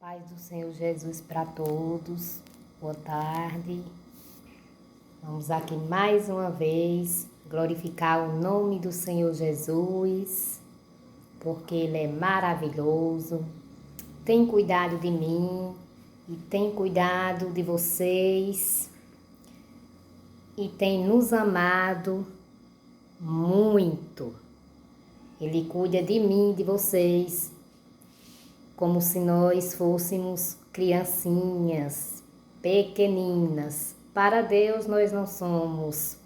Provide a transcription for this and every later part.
Paz do Senhor Jesus para todos. Boa tarde. Vamos aqui mais uma vez glorificar o nome do Senhor Jesus, porque Ele é maravilhoso. Tem cuidado de mim e tem cuidado de vocês e tem nos amado muito. Ele cuida de mim, de vocês, como se nós fôssemos criancinhas, pequeninas. Para Deus nós não somos.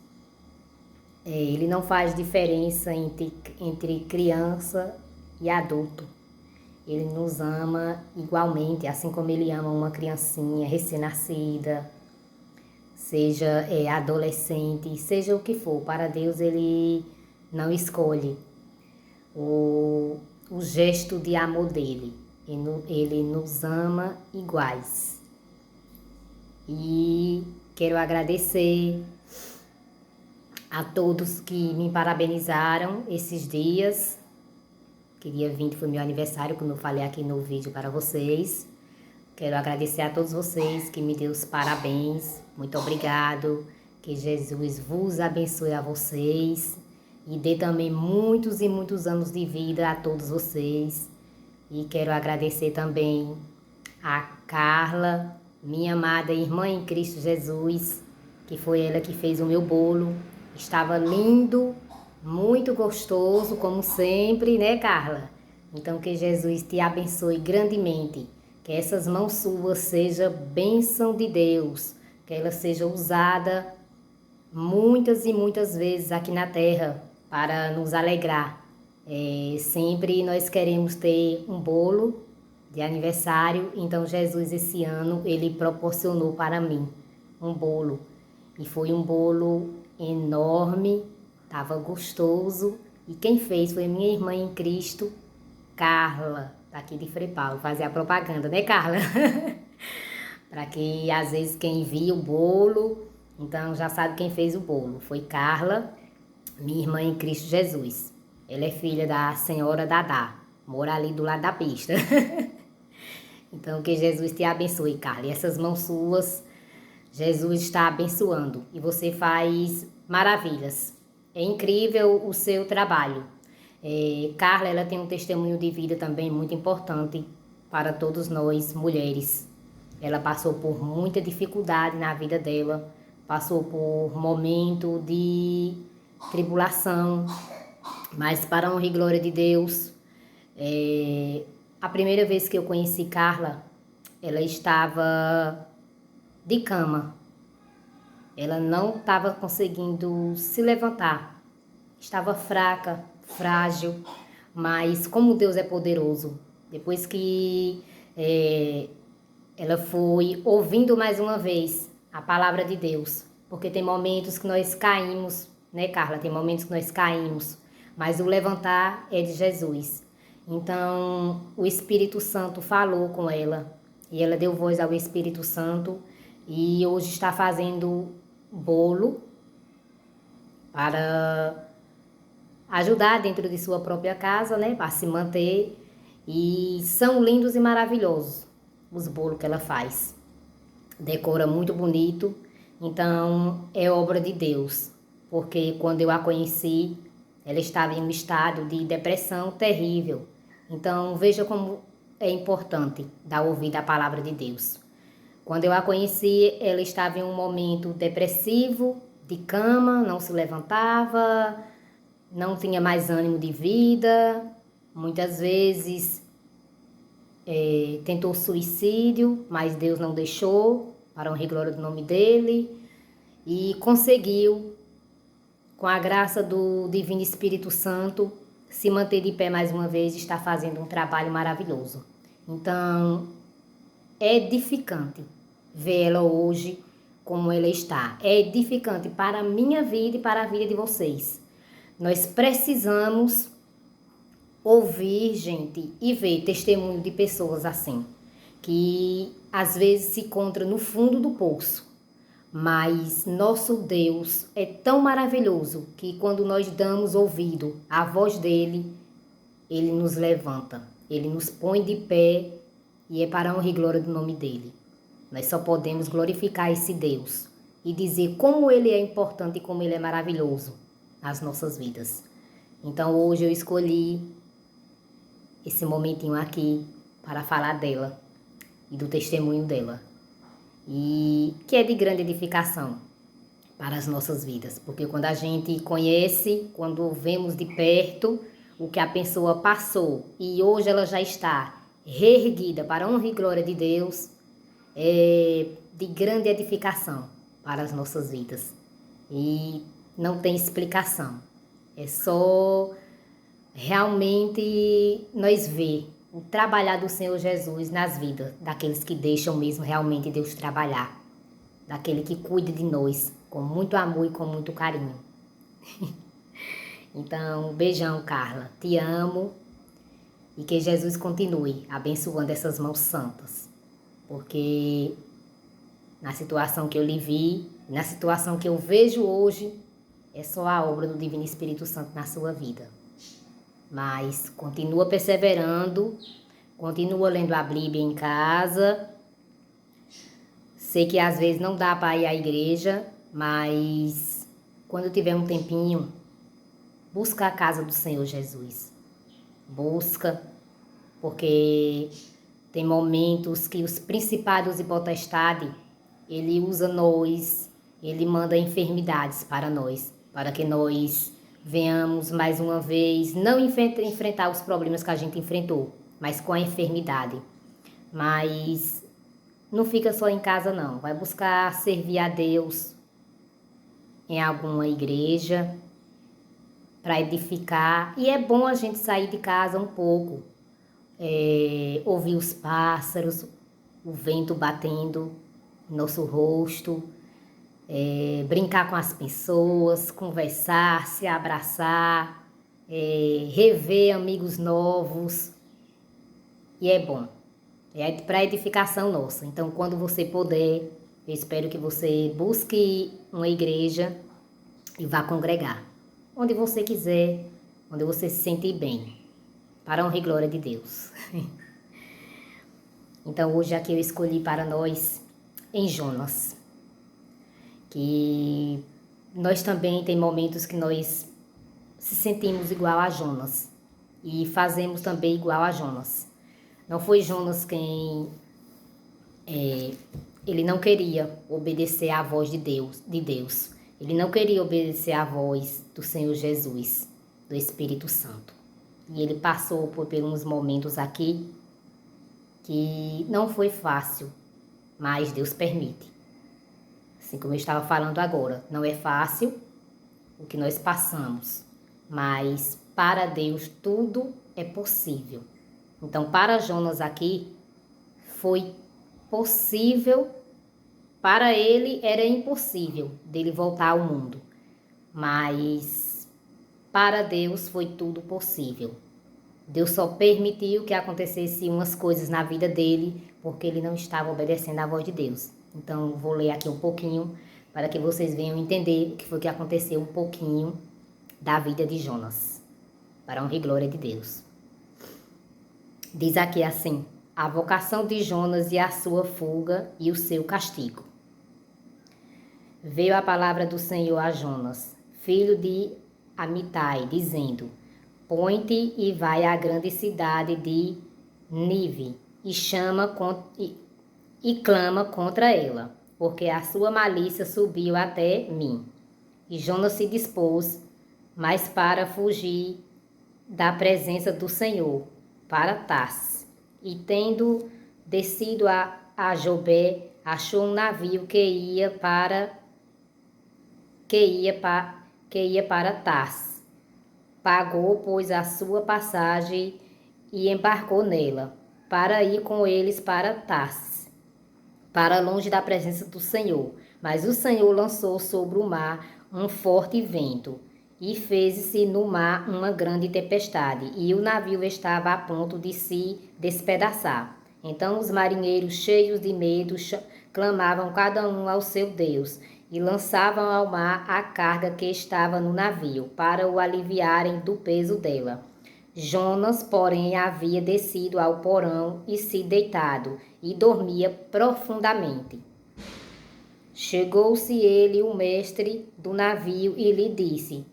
Ele não faz diferença entre criança e adulto. Ele nos ama igualmente, assim como Ele ama uma criancinha recém-nascida, seja adolescente, seja o que for. Para Deus Ele não escolhe o gesto de amor dele. Ele nos ama iguais. E quero agradecer a todos que me parabenizaram esses dias, que dia 20 foi meu aniversário, como eu falei aqui no vídeo para vocês. Quero agradecer a todos vocês que me deu os parabéns. Muito obrigado. Que Jesus vos abençoe a vocês e dê também muitos e muitos anos de vida a todos vocês. E quero agradecer também a Carla, minha amada irmã em Cristo Jesus, que foi ela que fez o meu bolo. Estava lindo, muito gostoso, como sempre, né, Carla? Então que Jesus te abençoe grandemente. Que essas mãos suas sejam bênção de Deus. Que ela seja usada muitas e muitas vezes aqui na terra para nos alegrar. Sempre nós queremos ter um bolo de aniversário, então Jesus esse ano ele proporcionou para mim um bolo e foi um bolo enorme, estava gostoso e quem fez foi minha irmã em Cristo, Carla, daqui de Frei Paulo, fazer a propaganda, né, Carla? Para que às vezes quem via o bolo, então já sabe quem fez o bolo, foi Carla, minha irmã em Cristo Jesus. Ela é filha da senhora Dadá, mora ali do lado da pista. Então, que Jesus te abençoe, Carla. E essas mãos suas, Jesus está abençoando. E você faz maravilhas. É incrível o seu trabalho. Carla, ela tem um testemunho de vida também muito importante para todos nós, mulheres. Ela passou por muita dificuldade na vida dela. Passou por momento de tribulação. Mas para a honra e glória de Deus, a primeira vez que eu conheci Carla, ela estava de cama. Ela não estava conseguindo se levantar. Estava fraca, frágil, mas como Deus é poderoso. Depois que ela foi ouvindo mais uma vez a palavra de Deus, porque tem momentos que nós caímos, né, Carla? Tem momentos que nós caímos, mas o levantar é de Jesus. Então, o Espírito Santo falou com ela e ela deu voz ao Espírito Santo e hoje está fazendo bolo para ajudar dentro de sua própria casa, né, para se manter. E são lindos e maravilhosos os bolos que ela faz. Decora muito bonito, então é obra de Deus, porque quando eu a conheci, ela estava em um estado de depressão terrível. Então veja como é importante dar ouvido à palavra de Deus. Quando eu a conheci, ela estava em um momento depressivo, de cama, não se levantava, não tinha mais ânimo de vida, muitas vezes tentou suicídio, mas Deus não deixou, para honra e glória do nome dele, e conseguiu, com a graça do Divino Espírito Santo, se manter de pé mais uma vez e está fazendo um trabalho maravilhoso. Então, é edificante ver ela hoje como ela está. É edificante para a minha vida e para a vida de vocês. Nós precisamos ouvir, gente, e ver testemunho de pessoas assim, que às vezes se encontram no fundo do poço, mas nosso Deus é tão maravilhoso que quando nós damos ouvido à voz dele, ele nos levanta, ele nos põe de pé e é para a honra e glória do nome dele. Nós só podemos glorificar esse Deus e dizer como ele é importante e como ele é maravilhoso nas nossas vidas. Então hoje eu escolhi esse momentinho aqui para falar dela e do testemunho dela, e que é de grande edificação para as nossas vidas, porque quando a gente conhece, quando vemos de perto o que a pessoa passou e hoje ela já está reerguida para a honra e glória de Deus, é de grande edificação para as nossas vidas e não tem explicação, é só realmente nós ver o trabalhar do Senhor Jesus nas vidas daqueles que deixam mesmo realmente Deus trabalhar, daquele que cuida de nós com muito amor e com muito carinho. Então, beijão, Carla, te amo e que Jesus continue abençoando essas mãos santas, porque na situação que eu lhe vi, na situação que eu vejo hoje, é só a obra do Divino Espírito Santo na sua vida. Mas continua perseverando, continua lendo a Bíblia em casa. Sei que às vezes não dá para ir à igreja, mas quando tiver um tempinho, busca a casa do Senhor Jesus. Busca, porque tem momentos que os principados e potestades, ele usa nós, ele manda enfermidades para nós, para que nós venhamos mais uma vez não enfrentar os problemas que a gente enfrentou, mas com a enfermidade. Mas não fica só em casa não, vai buscar servir a Deus em alguma igreja para edificar. E é bom a gente sair de casa um pouco, ouvir os pássaros, o vento batendo no nosso rosto, brincar com as pessoas, conversar, se abraçar, rever amigos novos. E é bom, é para edificação nossa. Então, quando você puder, eu espero que você busque uma igreja e vá congregar, onde você quiser, onde você se sentir bem, para a honra e glória de Deus. Então, hoje aqui eu escolhi para nós em Jonas, que nós também tem momentos que nós se sentimos igual a Jonas e fazemos também igual a Jonas. Não foi Jonas quem ele não queria obedecer à voz de Deus. Ele não queria obedecer à voz do Senhor Jesus, do Espírito Santo. E ele passou por uns momentos aqui que não foi fácil, mas Deus permite. Assim como eu estava falando agora, não é fácil o que nós passamos, mas para Deus tudo é possível. Então, para Jonas aqui, foi possível, para ele era impossível dele voltar ao mundo, mas para Deus foi tudo possível. Deus só permitiu que acontecesse umas coisas na vida dele, porque ele não estava obedecendo à voz de Deus. Então, vou ler aqui um pouquinho, para que vocês venham entender o que foi que aconteceu um pouquinho da vida de Jonas, para a honra e glória de Deus. Diz aqui assim: a vocação de Jonas e a sua fuga e o seu castigo. Veio a palavra do Senhor a Jonas, filho de Amitai, dizendo: põe-te e vai à grande cidade de Nínive e clama contra ela, porque a sua malícia subiu até mim. E Jonas se dispôs, mas para fugir da presença do Senhor, para Tarsis. E tendo descido a Jopé, achou um navio que ia para Tarsis. Pagou, pois, a sua passagem e embarcou nela, para ir com eles para Tarsis, para longe da presença do Senhor. Mas o Senhor lançou sobre o mar um forte vento, e fez-se no mar uma grande tempestade, e o navio estava a ponto de se despedaçar. Então os marinheiros, cheios de medo, clamavam cada um ao seu Deus, e lançavam ao mar a carga que estava no navio, para o aliviarem do peso dela. Jonas, porém, havia descido ao porão e se deitado, e dormia profundamente. Chegou-se ele, o mestre do navio, e lhe disse: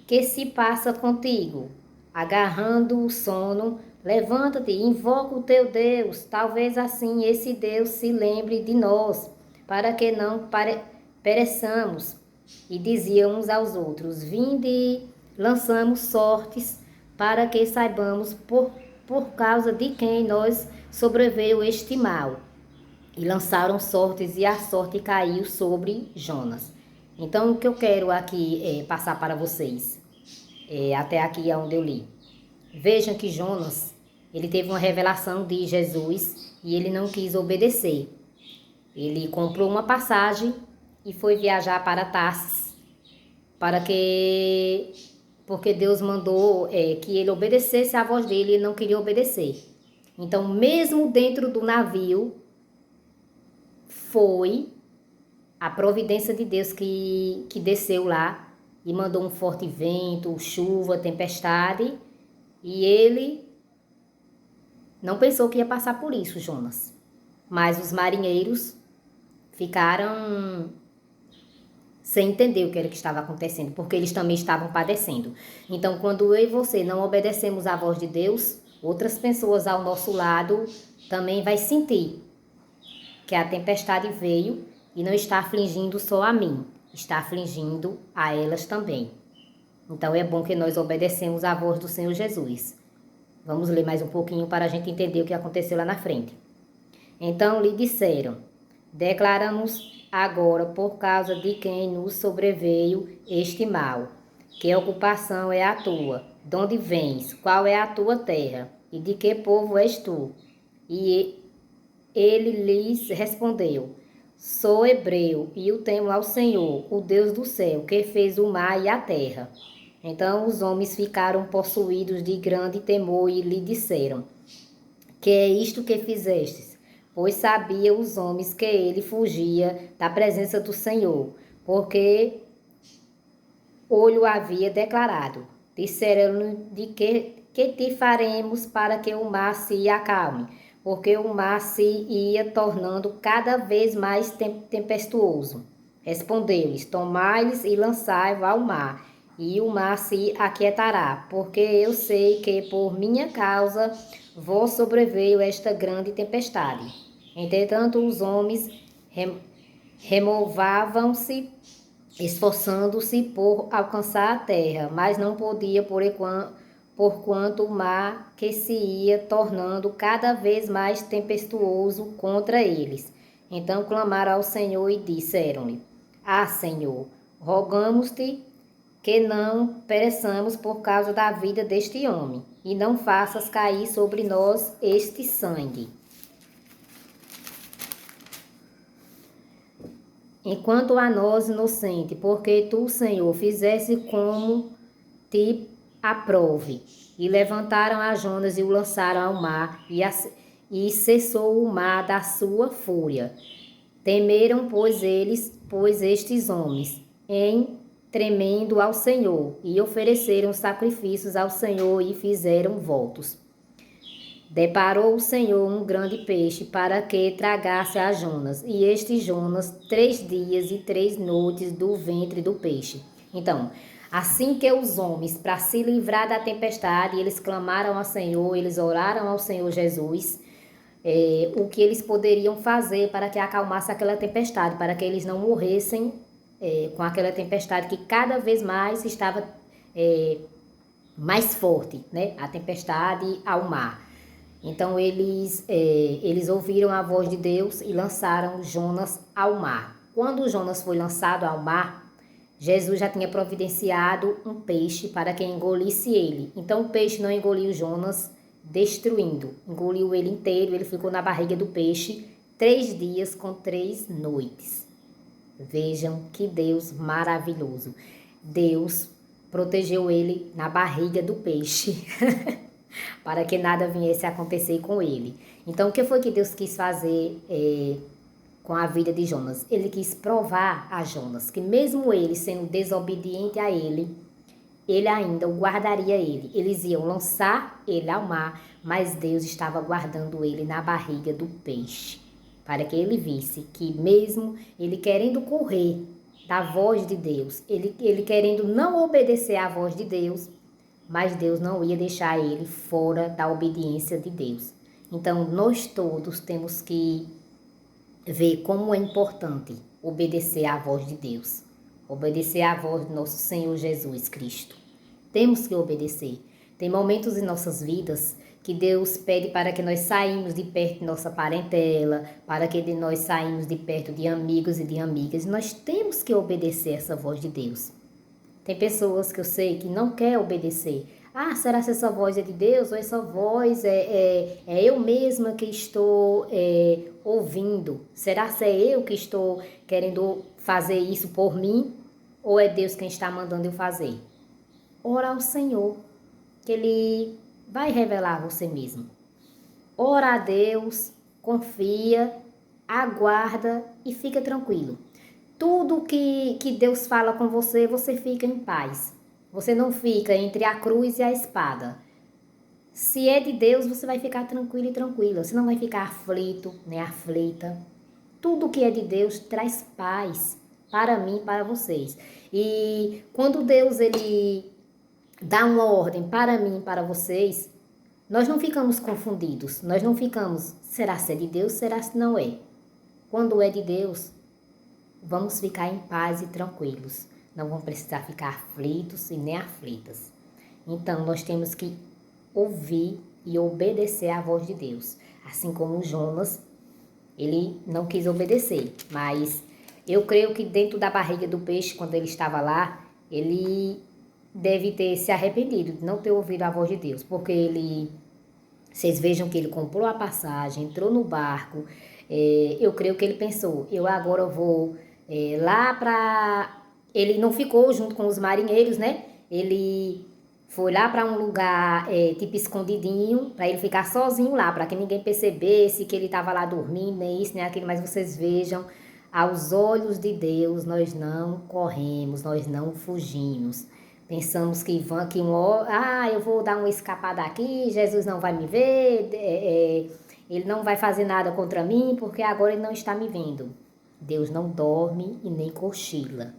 Que se passa contigo? Agarrando o sono, levanta-te e invoca o teu Deus. Talvez assim esse Deus se lembre de nós, para que não pereçamos. E diziam uns aos outros: Vinde e lançamos sortes, para que saibamos por causa de quem nós sobreveio este mal. E lançaram sortes, e a sorte caiu sobre Jonas. Então, o que eu quero aqui passar para vocês, até aqui é onde eu li. Vejam que Jonas, ele teve uma revelação de Jesus e ele não quis obedecer. Ele comprou uma passagem e foi viajar para Tarsis, porque Deus mandou que ele obedecesse à voz dele e ele não queria obedecer. Então, mesmo dentro do navio, foi a providência de Deus que desceu lá e mandou um forte vento, chuva, tempestade, e ele não pensou que ia passar por isso, Jonas. Mas os marinheiros ficaram sem entender o que era que estava acontecendo, porque eles também estavam padecendo. Então, quando eu e você não obedecemos à voz de Deus, outras pessoas ao nosso lado também vai sentir que a tempestade veio e não está afligindo só a mim, está afligindo a elas também. Então é bom que nós obedecemos à voz do Senhor Jesus. Vamos ler mais um pouquinho para a gente entender o que aconteceu lá na frente. Então lhe disseram: Declaramos agora por causa de quem nos sobreveio este mal. Que ocupação é a tua? De onde vens? Qual é a tua terra? E de que povo és tu? E ele lhes respondeu: Sou hebreu e o temo ao Senhor, o Deus do céu, que fez o mar e a terra. Então os homens ficaram possuídos de grande temor e lhe disseram: Que é isto que fizestes? Pois sabiam os homens que ele fugia da presença do Senhor, porque o havia declarado. Disseram-lhe de que te faremos para que o mar se acalme, porque o mar se ia tornando cada vez mais tempestuoso. Respondeu-lhes: Tomai-lhes e lançai-vos ao mar, e o mar se aquietará, porque eu sei que por minha causa vos sobreveio esta grande tempestade. Entretanto, os homens removavam-se, esforçando-se por alcançar a terra, mas não podia porquanto o mar que se ia tornando cada vez mais tempestuoso contra eles. Então clamaram ao Senhor e disseram-lhe: Ah, Senhor, rogamos-te que não pereçamos por causa da vida deste homem, e não faças cair sobre nós este sangue. Enquanto a nós inocente, porque tu, Senhor, fizeste como te aprove. E levantaram a Jonas e o lançaram ao mar, e cessou o mar da sua fúria. Temeram, pois estes homens, em tremendo ao Senhor, e ofereceram sacrifícios ao Senhor e fizeram votos. Deparou o Senhor um grande peixe para que tragasse a Jonas, e este Jonas 3 dias e 3 noites do ventre do peixe. Então, assim que os homens, para se livrar da tempestade, eles clamaram ao Senhor, eles oraram ao Senhor Jesus, o que eles poderiam fazer para que acalmasse aquela tempestade, para que eles não morressem com aquela tempestade que cada vez mais estava mais forte, né? A tempestade ao mar. Então eles ouviram a voz de Deus e lançaram Jonas ao mar. Quando Jonas foi lançado ao mar, Jesus já tinha providenciado um peixe para que engolisse ele. Então o peixe não engoliu Jonas destruindo, engoliu ele inteiro, ele ficou na barriga do peixe 3 dias com 3 noites. Vejam que Deus maravilhoso. Deus protegeu ele na barriga do peixe. Para que nada viesse a acontecer com ele. Então, o que foi que Deus quis fazer com a vida de Jonas? Ele quis provar a Jonas que mesmo ele sendo desobediente a ele, ele ainda o guardaria ele. Eles iam lançar ele ao mar, mas Deus estava guardando ele na barriga do peixe, para que ele visse que mesmo ele querendo correr da voz de Deus, ele querendo não obedecer à voz de Deus, mas Deus não ia deixar ele fora da obediência de Deus. Então, nós todos temos que ver como é importante obedecer à voz de Deus, obedecer à voz do nosso Senhor Jesus Cristo. Temos que obedecer. Tem momentos em nossas vidas que Deus pede para que nós saímos de perto de nossa parentela, para que nós saímos de perto de amigos e de amigas. Nós temos que obedecer essa voz de Deus. Tem pessoas que eu sei que não quer obedecer. Ah, será que essa voz é de Deus? Ou essa voz é eu mesma que estou ouvindo? Será que é eu que estou querendo fazer isso por mim? Ou é Deus quem está mandando eu fazer? Ora ao Senhor, que Ele vai revelar a você mesmo. Ora a Deus, confia, aguarda e fica tranquilo. Tudo que Deus fala com você, você fica em paz. Você não fica entre a cruz e a espada. Se é de Deus, você vai ficar tranquilo e tranquila. Você não vai ficar aflito, nem aflita. Tudo que é de Deus traz paz para mim e para vocês. E quando Deus ele dá uma ordem para mim e para vocês, nós não ficamos confundidos. Nós não ficamos, será se é de Deus, será se não é? Quando é de Deus, vamos ficar em paz e tranquilos. Não vamos precisar ficar aflitos e nem aflitas. Então, nós temos que ouvir e obedecer à voz de Deus. Assim como Jonas, ele não quis obedecer. Mas eu creio que dentro da barriga do peixe, quando ele estava lá, ele deve ter se arrependido de não ter ouvido a voz de Deus. Porque ele, vocês vejam que ele comprou a passagem, entrou no barco. Eu creio que ele pensou, eu agora vou lá para... Ele não ficou junto com os marinheiros, né? Ele foi lá para um lugar tipo escondidinho, para ele ficar sozinho lá, para que ninguém percebesse que ele estava lá dormindo, nem isso, nem aquilo. Mas vocês vejam, aos olhos de Deus, nós não corremos, nós não fugimos. Pensamos que vão que eu vou dar uma escapada aqui, Jesus não vai me ver, ele não vai fazer nada contra mim, porque agora ele não está me vendo. Deus não dorme e nem cochila.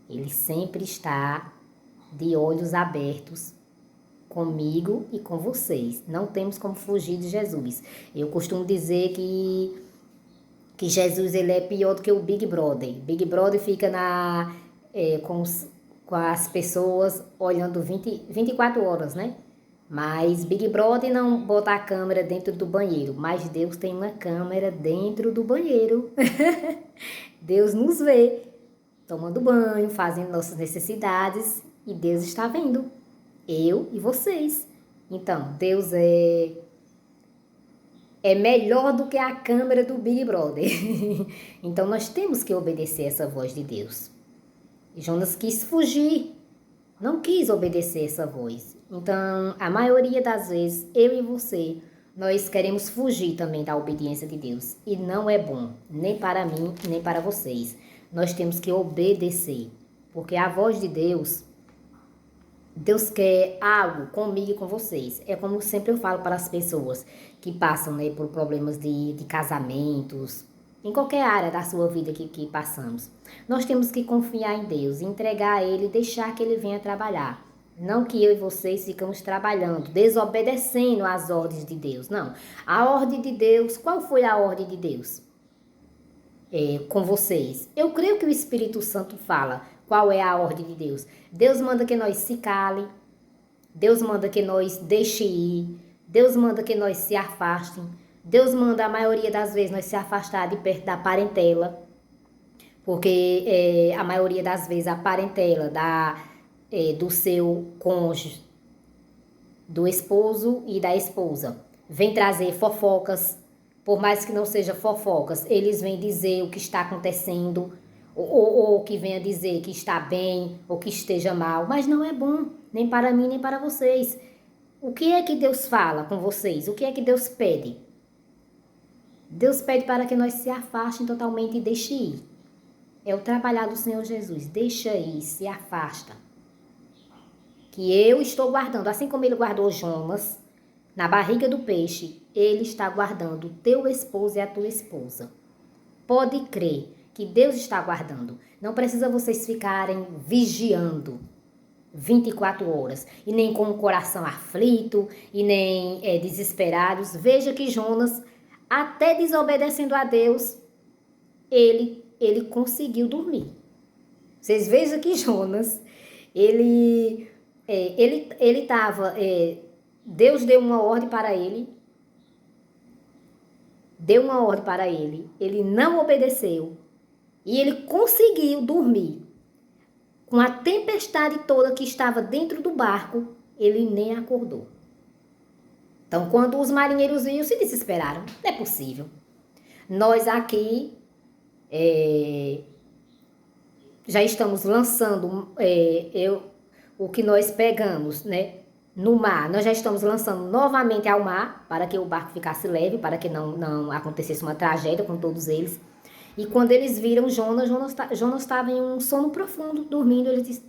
Ele sempre está de olhos abertos comigo e com vocês. Não temos como fugir de Jesus. Eu costumo dizer que Jesus ele é pior do que o Big Brother. Big Brother fica com as pessoas olhando 24 horas, né? Mas Big Brother não bota a câmera dentro do banheiro. Mas Deus tem uma câmera dentro do banheiro. Deus nos vê tomando banho, fazendo nossas necessidades e Deus está vendo. Eu e vocês. Então, Deus é melhor do que a câmera do Big Brother. Então, nós temos que obedecer essa voz de Deus. Jonas quis fugir, não quis obedecer essa voz. Então, a maioria das vezes, eu e você, nós queremos fugir também da obediência de Deus. E não é bom, nem para mim, nem para vocês. Nós temos que obedecer, porque a voz de Deus, Deus quer algo comigo e com vocês. É como sempre eu falo para as pessoas que passam, né, por problemas de casamentos, em qualquer área da sua vida que passamos. Nós temos que confiar em Deus, entregar a Ele e deixar que Ele venha trabalhar. Não que eu e vocês ficamos trabalhando, desobedecendo às ordens de Deus. Não. A ordem de Deus, qual foi a ordem de Deus? Com vocês. Eu creio que o Espírito Santo fala qual é a ordem de Deus. Deus manda que nós se cale, Deus manda que nós deixe ir, Deus manda que nós se afastem, Deus manda a maioria das vezes nós se afastar de perto da parentela, porque a maioria das vezes a parentela do seu cônjuge, do esposo e da esposa, vem trazer fofocas. Por mais que não seja fofocas, eles vêm dizer o que está acontecendo, ou que venha dizer que está bem, ou que esteja mal, mas não é bom, nem para mim, nem para vocês. O que é que Deus fala com vocês? O que é que Deus pede? Deus pede para que nós se afastem totalmente e deixe ir. É o trabalhar do Senhor Jesus, deixa ir, se afasta. que eu estou guardando, assim como ele guardou Jonas na barriga do peixe, ele está guardando o teu esposo e a tua esposa. Pode crer que Deus está guardando. Não precisa vocês ficarem vigiando 24 horas e nem com o coração aflito e nem desesperados. Veja que Jonas, até desobedecendo a Deus, ele conseguiu dormir. Vocês vejam que Jonas, ele estava, Deus deu uma ordem para ele, ele não obedeceu e ele conseguiu dormir. Com a tempestade toda que estava dentro do barco, ele nem acordou. Então, quando os marinheiros viram, se desesperaram. Não é possível. Nós aqui já estamos lançando o que nós pegamos, né, no mar. Nós já estamos lançando novamente ao mar para que o barco ficasse leve, para que não acontecesse uma tragédia com todos eles. E quando eles viram Jonas estava em um sono profundo, dormindo. Ele disse,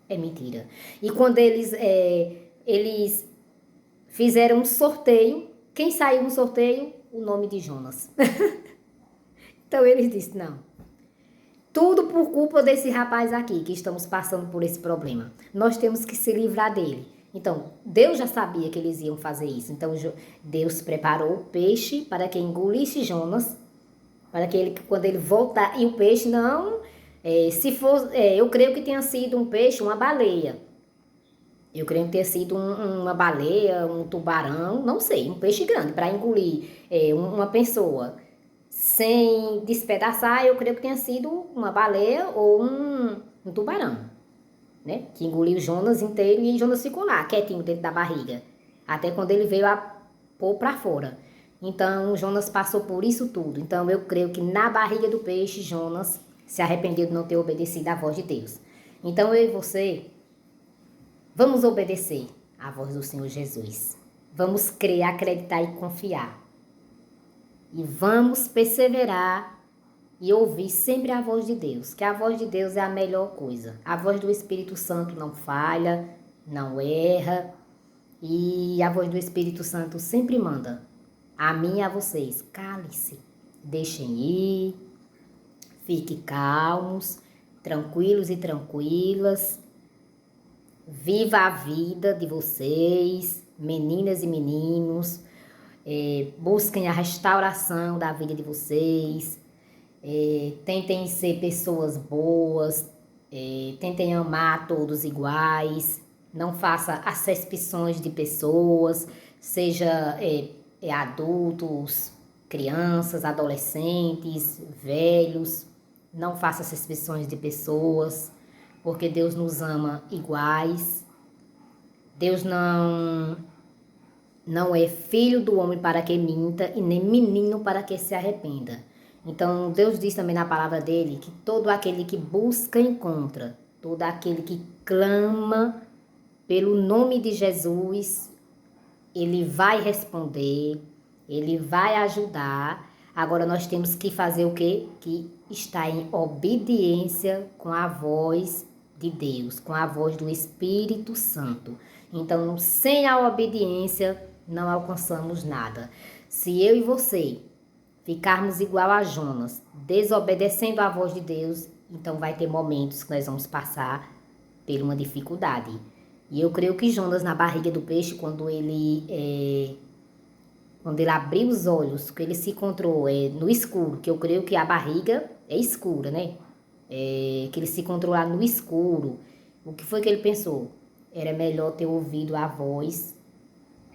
é mentira. E quando eles fizeram um sorteio, quem saiu no sorteio? O nome de Jonas. Então eles disseram, não, tudo por culpa desse rapaz aqui, que estamos passando por esse problema. Nós temos que se livrar dele. Então, Deus já sabia que eles iam fazer isso. Então, Deus preparou o peixe para que engolisse Jonas, para que ele, quando ele voltar, e o peixe não, eu creio que tenha sido um peixe, uma baleia. Eu creio que tenha sido uma baleia, um tubarão, não sei, um peixe grande, para engolir uma pessoa sem despedaçar. Eu creio que tenha sido uma baleia ou um tubarão, né? Que engoliu Jonas inteiro e Jonas ficou lá, quietinho dentro da barriga, até quando ele veio a pôr para fora. Então, Jonas passou por isso tudo. Então, eu creio que na barriga do peixe, Jonas se arrependeu de não ter obedecido à voz de Deus. Então, eu e você, vamos obedecer à voz do Senhor Jesus. Vamos crer, acreditar e confiar. E vamos perseverar e ouvir sempre a voz de Deus, que a voz de Deus é a melhor coisa. A voz do Espírito Santo não falha, não erra, e a voz do Espírito Santo sempre manda. A mim e a vocês, cale-se, deixem ir, fiquem calmos, tranquilos e tranquilas, viva a vida de vocês, meninas e meninos, busquem a restauração da vida de vocês, tentem ser pessoas boas, tentem amar todos iguais, não faça acepções de pessoas, seja adultos, crianças, adolescentes, velhos, não faça acepções de pessoas, porque Deus nos ama iguais. Deus não é filho do homem para que minta e nem menino para que se arrependa. Então, Deus diz também na palavra dele que todo aquele que busca, encontra. Todo aquele que clama pelo nome de Jesus, ele vai responder, ele vai ajudar. Agora, nós temos que fazer o quê? Que está em obediência com a voz de Deus, com a voz do Espírito Santo. Então, sem a obediência, não alcançamos nada. Se eu e você ficarmos igual a Jonas, desobedecendo a voz de Deus, então vai ter momentos que nós vamos passar por uma dificuldade. E eu creio que Jonas, na barriga do peixe, quando ele abriu os olhos, que ele se encontrou no escuro, que eu creio que a barriga é escura, né? Que ele se encontrou lá no escuro. O que foi que ele pensou? Era melhor ter ouvido a voz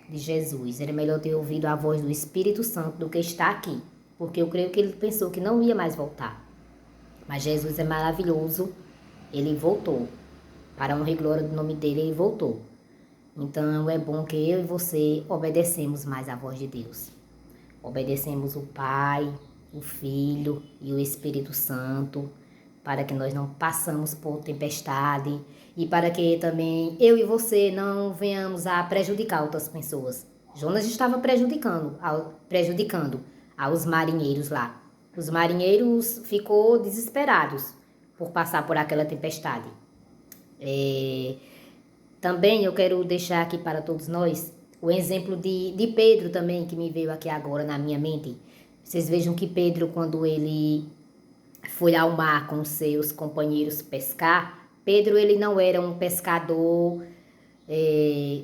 de Jesus, era melhor ter ouvido a voz do Espírito Santo do que estar aqui. Porque eu creio que ele pensou que não ia mais voltar. Mas Jesus é maravilhoso, ele voltou. Para a honra e glória do nome dele, ele voltou. Então, é bom que eu e você obedecemos mais a voz de Deus. Obedecemos o Pai, o Filho e o Espírito Santo, para que nós não passamos por tempestade e para que também eu e você não venhamos a prejudicar outras pessoas. Jonas estava prejudicando aos marinheiros lá. Os marinheiros ficou desesperados por passar por aquela tempestade. Também eu quero deixar aqui para todos nós o exemplo de Pedro também, que me veio aqui agora na minha mente. Vocês vejam que Pedro, quando ele foi ao mar com seus companheiros pescar, Pedro ele não era um pescador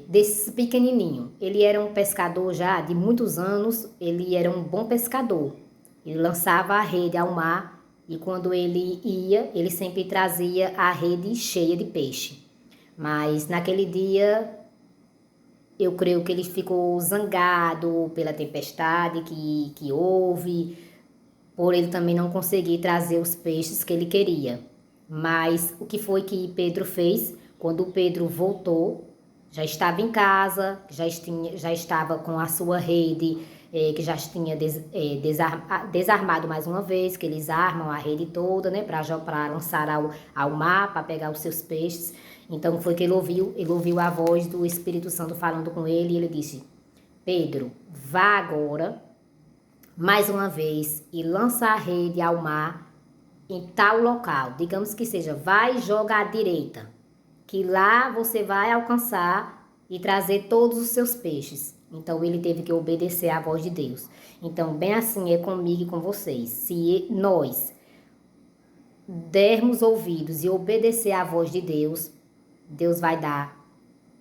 desse pequenininho. Ele era um pescador já de muitos anos, ele era um bom pescador. Ele lançava a rede ao mar e quando ele ia, ele sempre trazia a rede cheia de peixe. Mas naquele dia, eu creio que ele ficou zangado pela tempestade que houve, por ele também não conseguir trazer os peixes que ele queria. Mas o que foi que Pedro fez? Quando Pedro voltou, já estava em casa, já estava com a sua rede, que já tinha desarmado mais uma vez, que eles armam a rede toda, né, para lançar ao mar, para pegar os seus peixes. Então foi que ele ouviu a voz do Espírito Santo falando com ele e ele disse: Pedro, vá agora, mais uma vez, e lança a rede ao mar em tal local. Digamos que seja, vai jogar à direita, que lá você vai alcançar e trazer todos os seus peixes. Então ele teve que obedecer à voz de Deus. Então, bem assim é comigo e com vocês. Se nós dermos ouvidos e obedecer à voz de Deus, Deus vai dar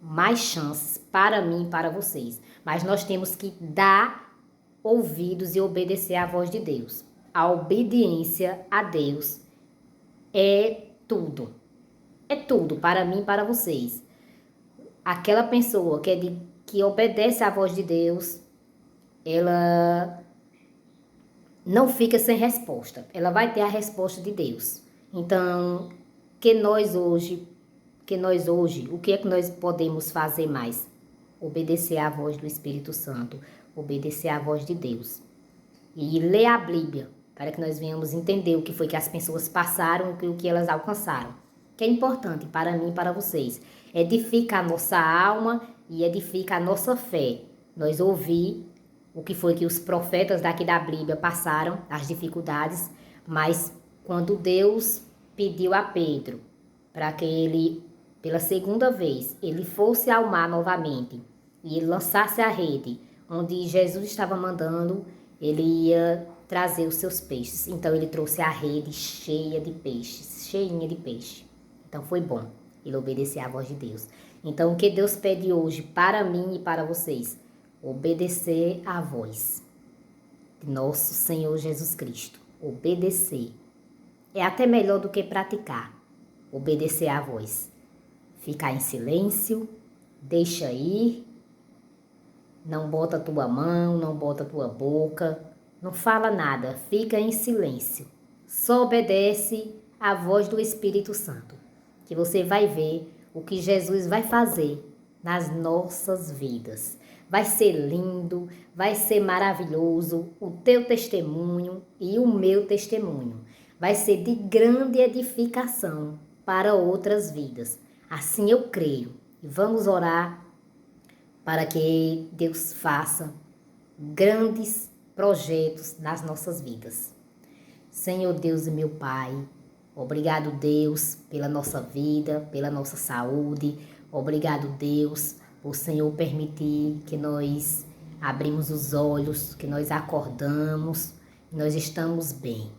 mais chances para mim e para vocês. Mas nós temos que dar ouvidos e obedecer à voz de Deus. A obediência a Deus é tudo. É tudo para mim e para vocês. Aquela pessoa que obedece à voz de Deus, ela não fica sem resposta. Ela vai ter a resposta de Deus. Então, que nós hoje, o que é que nós podemos fazer mais? Obedecer à voz do Espírito Santo, obedecer à voz de Deus. E ler a Bíblia, para que nós venhamos entender o que foi que as pessoas passaram e o que elas alcançaram. Que é importante para mim e para vocês. Edifica a nossa alma e edifica a nossa fé. Nós ouvir o que foi que os profetas daqui da Bíblia passaram, as dificuldades, mas quando Deus pediu a Pedro para que ele, pela segunda vez, ele fosse ao mar novamente e ele lançasse a rede, onde Jesus estava mandando, ele ia trazer os seus peixes. Então ele trouxe a rede cheia de peixes, cheinha de peixe. Então foi bom ele obedecer à voz de Deus. Então o que Deus pede hoje para mim e para vocês? Obedecer à voz de nosso Senhor Jesus Cristo. Obedecer. É até melhor do que praticar. Obedecer à voz. Ficar em silêncio, deixa ir, não bota tua mão, não bota tua boca, não fala nada, fica em silêncio. Só obedece à voz do Espírito Santo, que você vai ver o que Jesus vai fazer nas nossas vidas. Vai ser lindo, vai ser maravilhoso o teu testemunho e o meu testemunho. Vai ser de grande edificação para outras vidas. Assim eu creio. E vamos orar para que Deus faça grandes projetos nas nossas vidas. Senhor Deus e meu Pai, obrigado, Deus, pela nossa vida, pela nossa saúde. Obrigado, Deus, por Senhor permitir que nós abrimos os olhos, que nós acordamos, que nós estamos bem.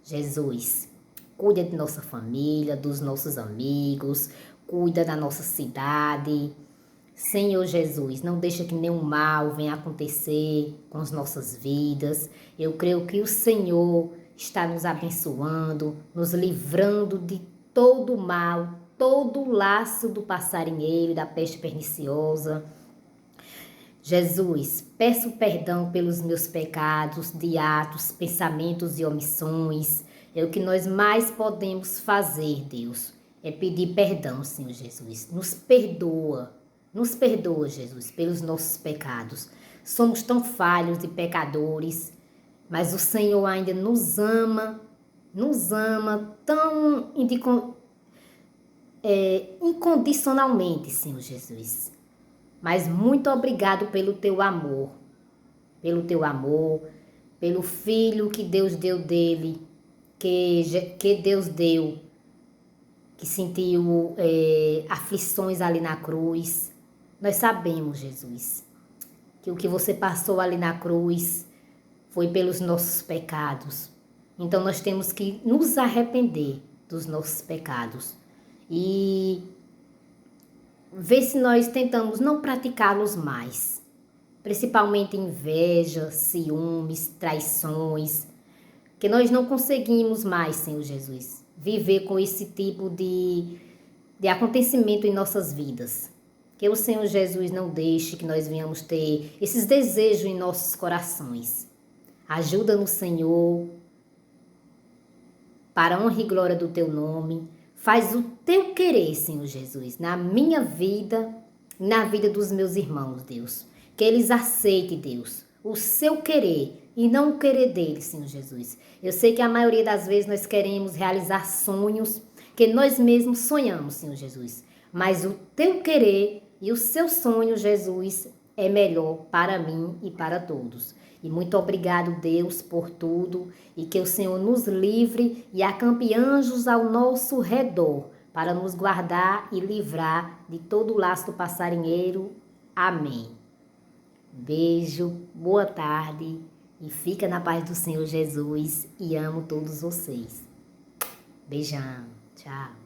Jesus, cuida de nossa família, dos nossos amigos, cuida da nossa cidade. Senhor Jesus, não deixa que nenhum mal venha acontecer com as nossas vidas. Eu creio que o Senhor está nos abençoando, nos livrando de todo o mal, todo o laço do passarinheiro, da peste perniciosa. Jesus, peço perdão pelos meus pecados de atos, pensamentos e omissões. É o que nós mais podemos fazer, Deus, é pedir perdão, Senhor Jesus. Nos perdoa, Jesus, pelos nossos pecados. Somos tão falhos e pecadores, mas o Senhor ainda nos ama tão incondicionalmente, Senhor Jesus. Mas muito obrigado pelo teu amor, pelo Filho que Deus deu dele, que Deus deu, que sentiu aflições ali na cruz. Nós sabemos, Jesus, que o que você passou ali na cruz foi pelos nossos pecados. Então nós temos que nos arrepender dos nossos pecados e ver se nós tentamos não praticá-los mais. Principalmente inveja, ciúmes, traições, que nós não conseguimos mais, Senhor Jesus, viver com esse tipo de acontecimento em nossas vidas. Que o Senhor Jesus não deixe que nós venhamos ter esses desejos em nossos corações. Ajuda-nos, Senhor, para a honra e glória do Teu nome. Faz o Teu querer, Senhor Jesus, na minha vida, na vida dos meus irmãos, Deus. Que eles aceitem, Deus, o Seu querer e não o querer deles, Senhor Jesus. Eu sei que a maioria das vezes nós queremos realizar sonhos que nós mesmos sonhamos, Senhor Jesus. Mas o Teu querer e o Seu sonho, Jesus, é melhor para mim e para todos. E muito obrigado, Deus, por tudo, e que o Senhor nos livre e acampe anjos ao nosso redor, para nos guardar e livrar de todo o laço do passarinheiro. Amém. Beijo, boa tarde, e fica na paz do Senhor Jesus, e amo todos vocês. Beijão, tchau.